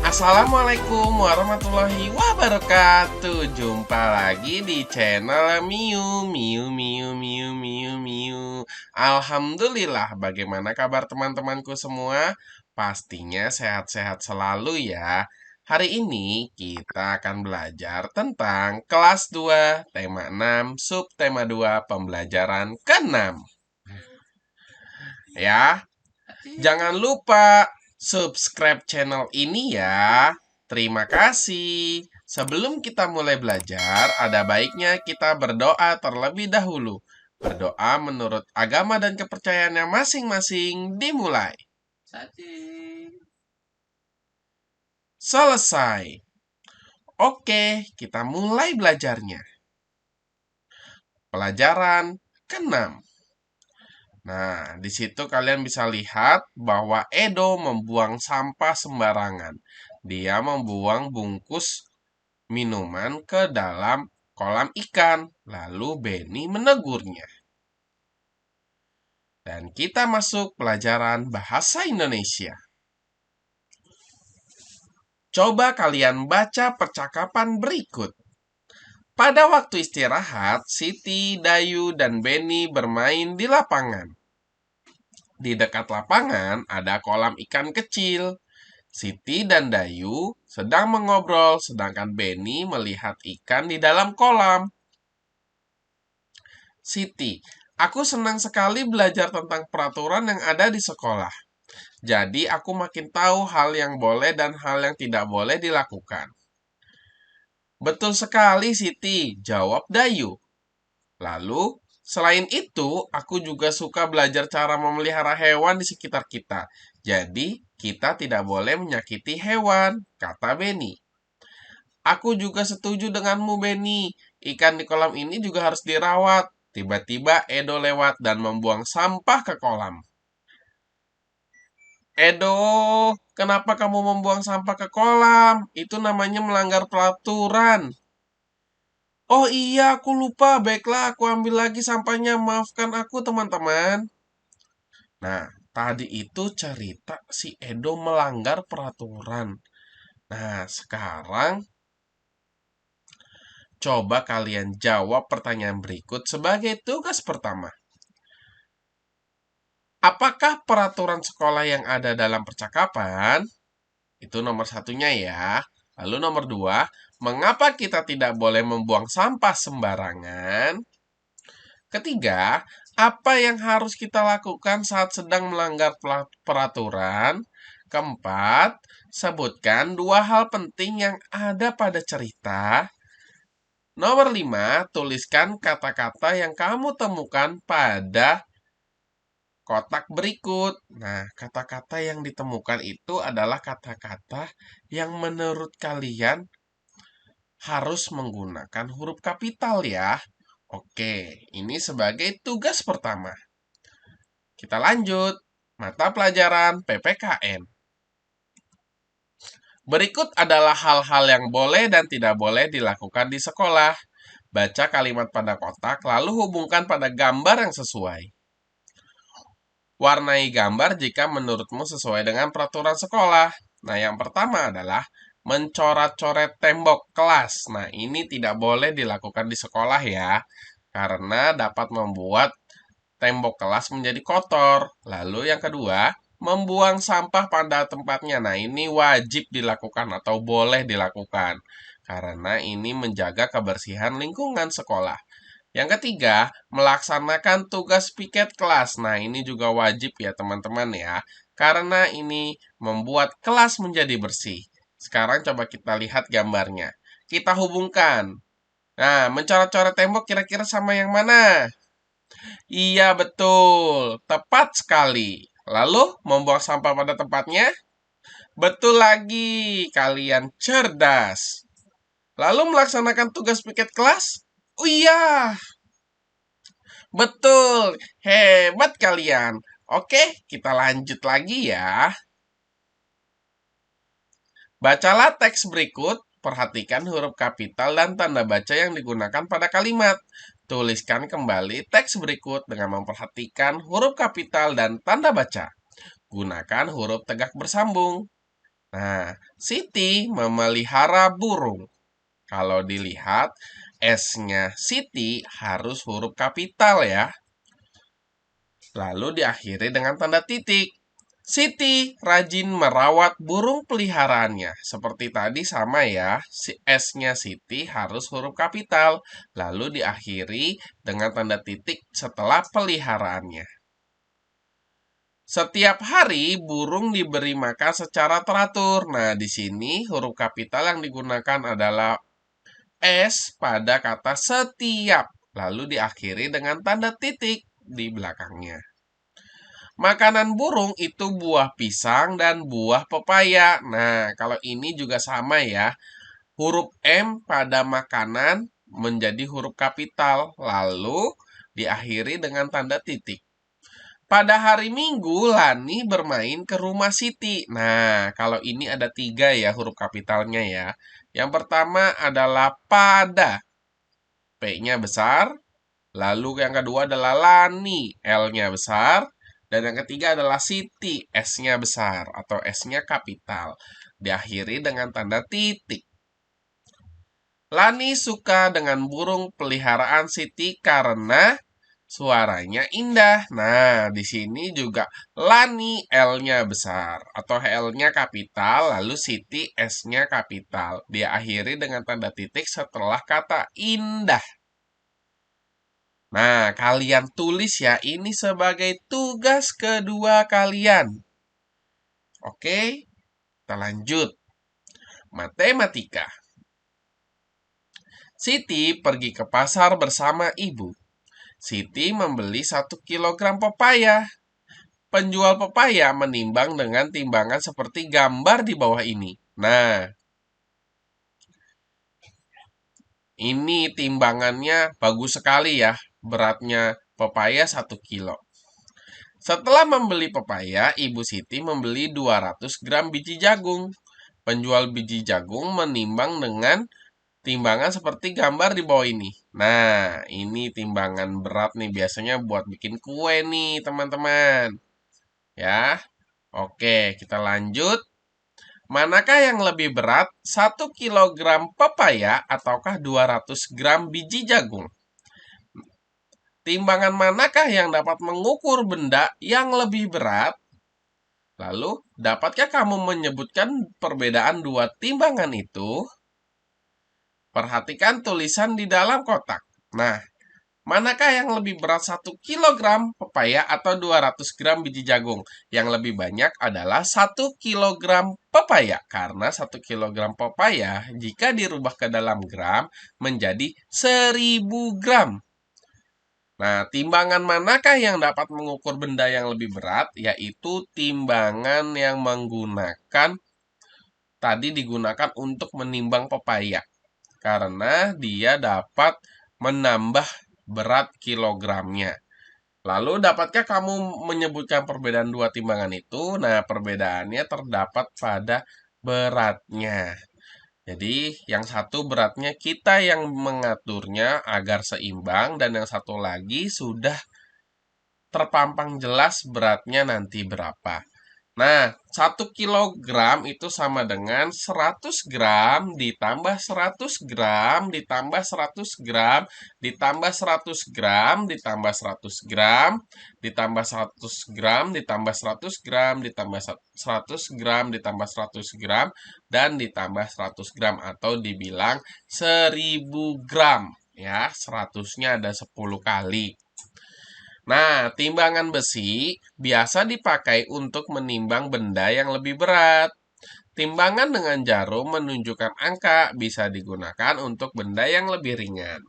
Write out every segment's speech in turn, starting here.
Assalamualaikum warahmatullahi wabarakatuh. Jumpa lagi di channel Miu Miu Miu Miu Miu Miu. Alhamdulillah, bagaimana kabar teman-temanku semua? Pastinya sehat-sehat selalu ya. Hari ini kita akan belajar tentang kelas 2, tema 6, subtema 2, pembelajaran ke-6. Ya, jangan lupa subscribe channel ini ya. Terima kasih. Sebelum kita mulai belajar, ada baiknya kita berdoa terlebih dahulu. Berdoa menurut agama dan kepercayaannya masing-masing. Dimulai. Selesai. Oke, kita mulai belajarnya. Pelajaran ke-6. Nah, di situ kalian bisa lihat bahwa Edo membuang sampah sembarangan. Dia membuang bungkus minuman ke dalam kolam ikan. Lalu Benny menegurnya. Dan kita masuk pelajaran bahasa Indonesia. Coba kalian baca percakapan berikut. Pada waktu istirahat, Siti, Dayu, dan Benny bermain di lapangan. Di dekat lapangan ada kolam ikan kecil. Siti dan Dayu sedang mengobrol, sedangkan Benny melihat ikan di dalam kolam. Siti, aku senang sekali belajar tentang peraturan yang ada di sekolah. Jadi aku makin tahu hal yang boleh dan hal yang tidak boleh dilakukan. Betul sekali, Siti, jawab Dayu. Lalu, selain itu, aku juga suka belajar cara memelihara hewan di sekitar kita. Jadi, kita tidak boleh menyakiti hewan, kata Benny. Aku juga setuju denganmu, Benny. Ikan di kolam ini juga harus dirawat. Tiba-tiba Edo lewat dan membuang sampah ke kolam. Edo, kenapa kamu membuang sampah ke kolam? Itu namanya melanggar peraturan. Oh iya, aku lupa. Baiklah, aku ambil lagi sampahnya. Maafkan aku, teman-teman. Nah, tadi itu cerita si Edo melanggar peraturan. Nah, sekarang coba kalian jawab pertanyaan berikut sebagai tugas pertama. Apakah peraturan sekolah yang ada dalam percakapan? Itu nomor satunya ya. Lalu nomor dua, mengapa kita tidak boleh membuang sampah sembarangan? Ketiga, apa yang harus kita lakukan saat sedang melanggar peraturan? Keempat, sebutkan dua hal penting yang ada pada cerita. Nomor 5, tuliskan kata-kata yang kamu temukan pada kotak berikut. Nah, kata-kata yang ditemukan itu adalah kata-kata yang menurut kalian harus menggunakan huruf kapital ya. Oke, ini sebagai tugas pertama. Kita lanjut. Mata pelajaran PPKN. Berikut adalah hal-hal yang boleh dan tidak boleh dilakukan di sekolah. Baca kalimat pada kotak, lalu hubungkan pada gambar yang sesuai. Warnai gambar jika menurutmu sesuai dengan peraturan sekolah. Nah, yang pertama adalah mencoret-coret tembok kelas. Nah, ini tidak boleh dilakukan di sekolah ya, karena dapat membuat tembok kelas menjadi kotor. Lalu yang kedua, membuang sampah pada tempatnya. Nah, ini wajib dilakukan atau boleh dilakukan, karena ini menjaga kebersihan lingkungan sekolah. Yang ketiga, melaksanakan tugas piket kelas. Nah, ini juga wajib ya teman-teman ya, karena ini membuat kelas menjadi bersih. Sekarang coba kita lihat gambarnya. Kita hubungkan. Nah, mencoret-coret tembok kira-kira sama yang mana? Iya, betul. Tepat sekali. Lalu, membuang sampah pada tempatnya? Betul lagi. Kalian cerdas. Lalu melaksanakan tugas piket kelas? Oh iya, betul, hebat kalian. Oke, kita lanjut lagi ya. Bacalah teks berikut, perhatikan huruf kapital dan tanda baca yang digunakan pada kalimat. Tuliskan kembali teks berikut dengan memperhatikan huruf kapital dan tanda baca. Gunakan huruf tegak bersambung. Nah, Siti memelihara burung. Kalau dilihat, S-nya Siti harus huruf kapital ya. Lalu diakhiri dengan tanda titik. Siti rajin merawat burung peliharaannya. Seperti tadi sama ya, S-nya Siti harus huruf kapital. Lalu diakhiri dengan tanda titik setelah peliharaannya. Setiap hari burung diberi makan secara teratur. Nah, di sini huruf kapital yang digunakan adalah S pada kata setiap. Lalu diakhiri dengan tanda titik di belakangnya. Makanan burung itu buah pisang dan buah pepaya. Nah, kalau ini juga sama ya. Huruf M pada makanan menjadi huruf kapital. Lalu diakhiri dengan tanda titik. Pada hari Minggu, Lani bermain ke rumah Siti. Nah, kalau ini ada 3 ya huruf kapitalnya ya. Yang pertama adalah pada. P-nya besar. Lalu yang kedua adalah Lani. L-nya besar. Dan yang ketiga adalah Siti. S-nya besar atau S-nya kapital. Diakhiri dengan tanda titik. Lani suka dengan burung peliharaan Siti karena suaranya indah. Nah, di sini juga Lani L-nya besar atau L-nya kapital, lalu Siti S-nya kapital. Dia akhiri dengan tanda titik setelah kata indah. Nah, kalian tulis ya, ini sebagai tugas kedua kalian. Oke, kita lanjut. Matematika. Siti pergi ke pasar bersama ibu. Siti membeli 1 kilogram pepaya. Penjual pepaya menimbang dengan timbangan seperti gambar di bawah ini. Nah, ini timbangannya bagus sekali ya. Beratnya pepaya 1 kilo. Setelah membeli pepaya, Ibu Siti membeli 200 gram biji jagung. Penjual biji jagung menimbang dengan timbangan seperti gambar di bawah ini. Nah, ini timbangan berat nih biasanya buat bikin kue nih, teman-teman. Ya. Oke, kita lanjut. Manakah yang lebih berat? 1 kilogram pepaya ataukah 200 gram biji jagung? Timbangan manakah yang dapat mengukur benda yang lebih berat? Lalu, dapatkah kamu menyebutkan perbedaan dua timbangan itu? Perhatikan tulisan di dalam kotak. Nah, manakah yang lebih berat 1 kilogram pepaya atau 200 gram biji jagung? Yang lebih banyak adalah 1 kilogram pepaya. Karena 1 kilogram pepaya jika dirubah ke dalam gram menjadi 1000 gram. Nah, timbangan manakah yang dapat mengukur benda yang lebih berat? Yaitu timbangan yang digunakan untuk menimbang pepaya. Karena dia dapat menambah berat kilogramnya. Lalu, dapatkah kamu menyebutkan perbedaan dua timbangan itu? Nah, perbedaannya terdapat pada beratnya. Jadi, yang satu beratnya kita yang mengaturnya agar seimbang, dan yang satu lagi sudah terpampang jelas beratnya nanti berapa. Nah, 1 kilogram itu sama dengan 100 gram ditambah 100 gram ditambah 100 gram ditambah 100 gram ditambah 100 gram ditambah 100 gram ditambah 100 gram ditambah 100 gram ditambah 100 gram dan ditambah 100 gram atau dibilang 1000 gram. Ya, 100-nya ada 10 kali. Nah, timbangan besi biasa dipakai untuk menimbang benda yang lebih berat. Timbangan dengan jarum menunjukkan angka bisa digunakan untuk benda yang lebih ringan.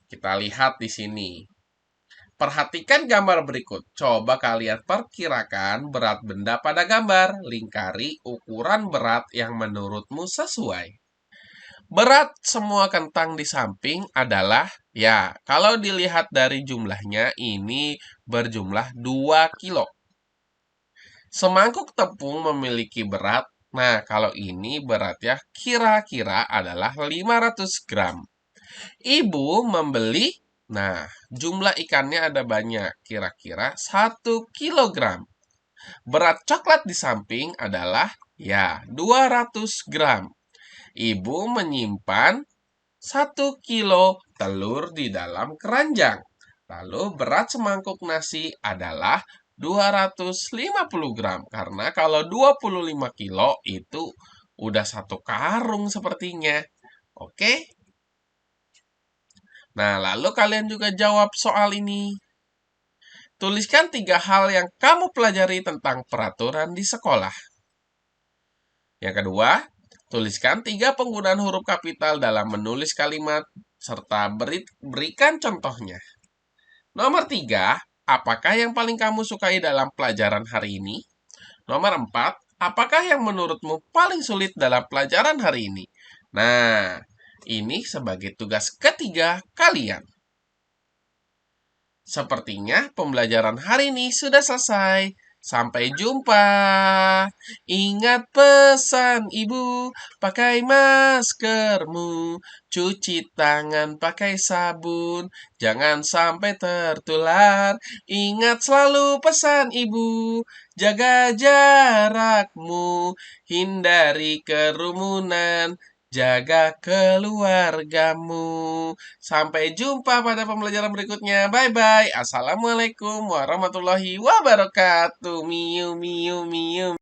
Kita lihat di sini. Perhatikan gambar berikut. Coba kalian perkirakan berat benda pada gambar. Lingkari ukuran berat yang menurutmu sesuai. Berat semua kentang di samping adalah, ya, kalau dilihat dari jumlahnya, ini berjumlah 2 kilo. Semangkuk tepung memiliki berat, nah kalau ini beratnya kira-kira adalah 500 gram. Ibu membeli, nah jumlah ikannya ada banyak, kira-kira 1 kilogram. Berat coklat di samping adalah Ya, 200 gram. Ibu menyimpan 1 kilo telur di dalam keranjang. Lalu berat semangkuk nasi adalah 250 gram. Karena kalau 25 kilo itu udah 1 karung sepertinya. Oke? Nah, lalu kalian juga jawab soal ini. Tuliskan 3 hal yang kamu pelajari tentang peraturan di sekolah. Yang kedua, tuliskan 3 penggunaan huruf kapital dalam menulis kalimat serta berikan contohnya. Nomor 3, apakah yang paling kamu sukai dalam pelajaran hari ini? Nomor 4, apakah yang menurutmu paling sulit dalam pelajaran hari ini? Nah, ini sebagai tugas ketiga kalian. Sepertinya pembelajaran hari ini sudah selesai. Sampai jumpa. Ingat pesan ibu, pakai maskermu, cuci tangan pakai sabun, jangan sampai tertular. Ingat selalu pesan ibu, jaga jarakmu, hindari kerumunan, jaga keluargamu. Sampai jumpa pada pembelajaran berikutnya. Bye-bye. Assalamualaikum warahmatullahi wabarakatuh. Miu, miu, miu.